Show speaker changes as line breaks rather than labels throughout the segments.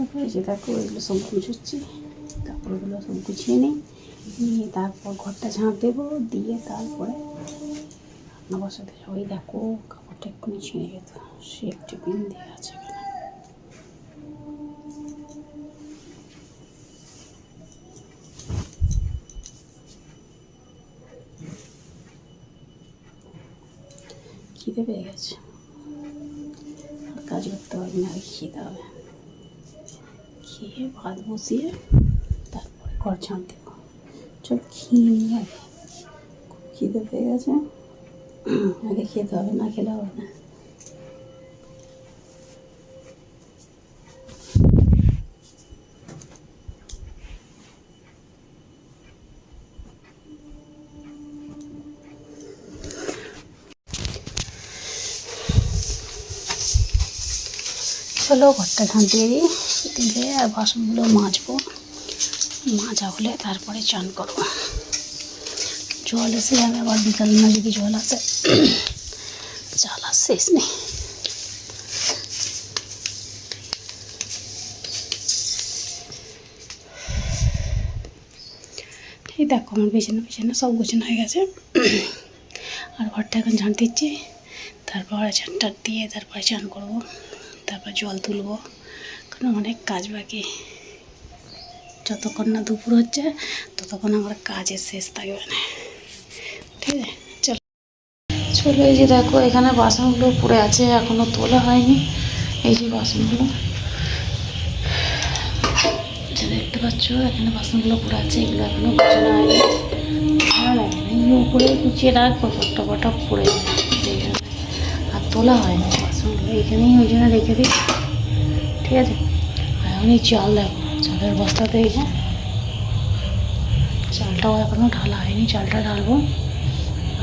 চলো এই যে দেখো এগুলো সব গুছোচ্ছি, কাপড়গুলো সব গুছিয়ে নিই, নিয়ে তারপর ঘরটা ঝাঁপ দেবো, দিয়ে তারপরে রান্না বসাতে যাবো। ওই দেখো কাপড়টা এক্ষুনি ছিঁড়ে যেত, সেফটি পিন দিয়ে আছে এখানে। খিদে পেয়ে গেছে, আর কাজ করতে পারবি না, আর খেতে হবে। খেয়ে ভাত বসিয়ে তারপরে ঘর ঝাঁট দেবো। চল খেয়ে নিই আগে, খুব খিদে পেয়ে গেছে, আগে খেতে হবে, না খেলে হবে না। চলো ঘরটা ঝাঁট দিয়ে দিই, দিলে আর বাসনগুলো মাজবো, মাজা হলে তারপরে চান করবো। জল এসে যাবে আবার বিকাল না, যদি জল আসে, জল আর শেষ নেই। এই দেখো আমার বিছানা সব গোছানো হয়ে গেছে, আর ঘরটা এখন ঝাঁট দিচ্ছি, তারপরে ঝাঁটটা দিয়ে তারপরে চান করবো, তারপর জল তুলবো, কারণ অনেক কাজ বাকি। যতক্ষণ না দুপুর হচ্ছে ততক্ষণ আমার কাজের শেষ থাকবে না, ঠিক আছে। চলো চলো এই যে দেখো এখানে বাসনগুলো পড়ে আছে, এখনও তোলা হয়নি। এই যে বাসনগুলো যে দেখতে পাচ্ছ, এখানে বাসনগুলো পড়ে আছে, এগুলো এখনও গোছানো হয়নি। ভালো লাগে না, এই উপরে গুছিয়ে রাখবো, চট্টা কটা পড়ে যায়, আর তোলা হয়নি বাসনগুলো, এখানেই ওই জন্য রেখে দিই, ঠিক আছে। আর এখন এই চাল দেখো, চালের বস্তাতে এই যে চালটাও এখনও ঢালা হয়নি, চালটা ঢালবো।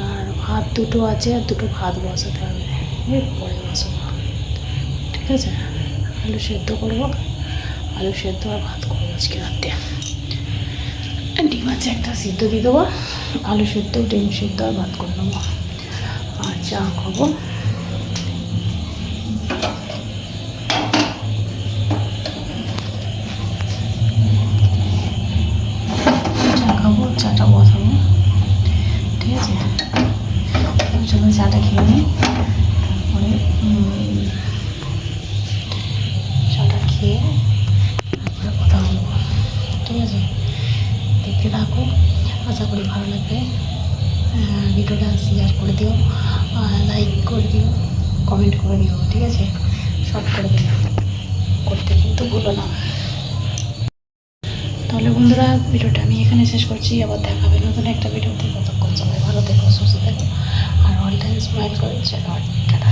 আর ভাত দুটো আছে, আর দুটো ভাত বসাতে হবে, এরপরে বসাবো, ঠিক আছে। আলু সেদ্ধ করবো, আলু সেদ্ধ আর ভাত করবো আজকে রাতে। ডিম আছে একটা, সিদ্ধ দিয়ে দেবো, আলু সেদ্ধ, ডিম সেদ্ধ আর ভাত করে নেবো, আর চা খাবো। চাটা বসাবো, ঠিক আছে। চলো চাটা খেয়ে নিই, তারপরে চাটা খেয়ে তারপরে কথা বলবো, ঠিক আছে। দেখতে থাকো, আশা করি ভালো লাগবে। ভিডিওটা শেয়ার করে দিও, লাইক করে দিও, কমেন্ট করে দিও, ঠিক আছে। শর্ট করে দিও, করতে কিন্তু ভুলো না। তাহলে বন্ধুরা ভিডিওটা আমি এখানে শেষ করছি, আবার দেখাবে নতুন একটা ভিডিওতে। ততক্ষণ সবাই ভালো থেকো, সুস্থ থেকো, আর অল টাইম স্মাইল করে। চলো টাটা।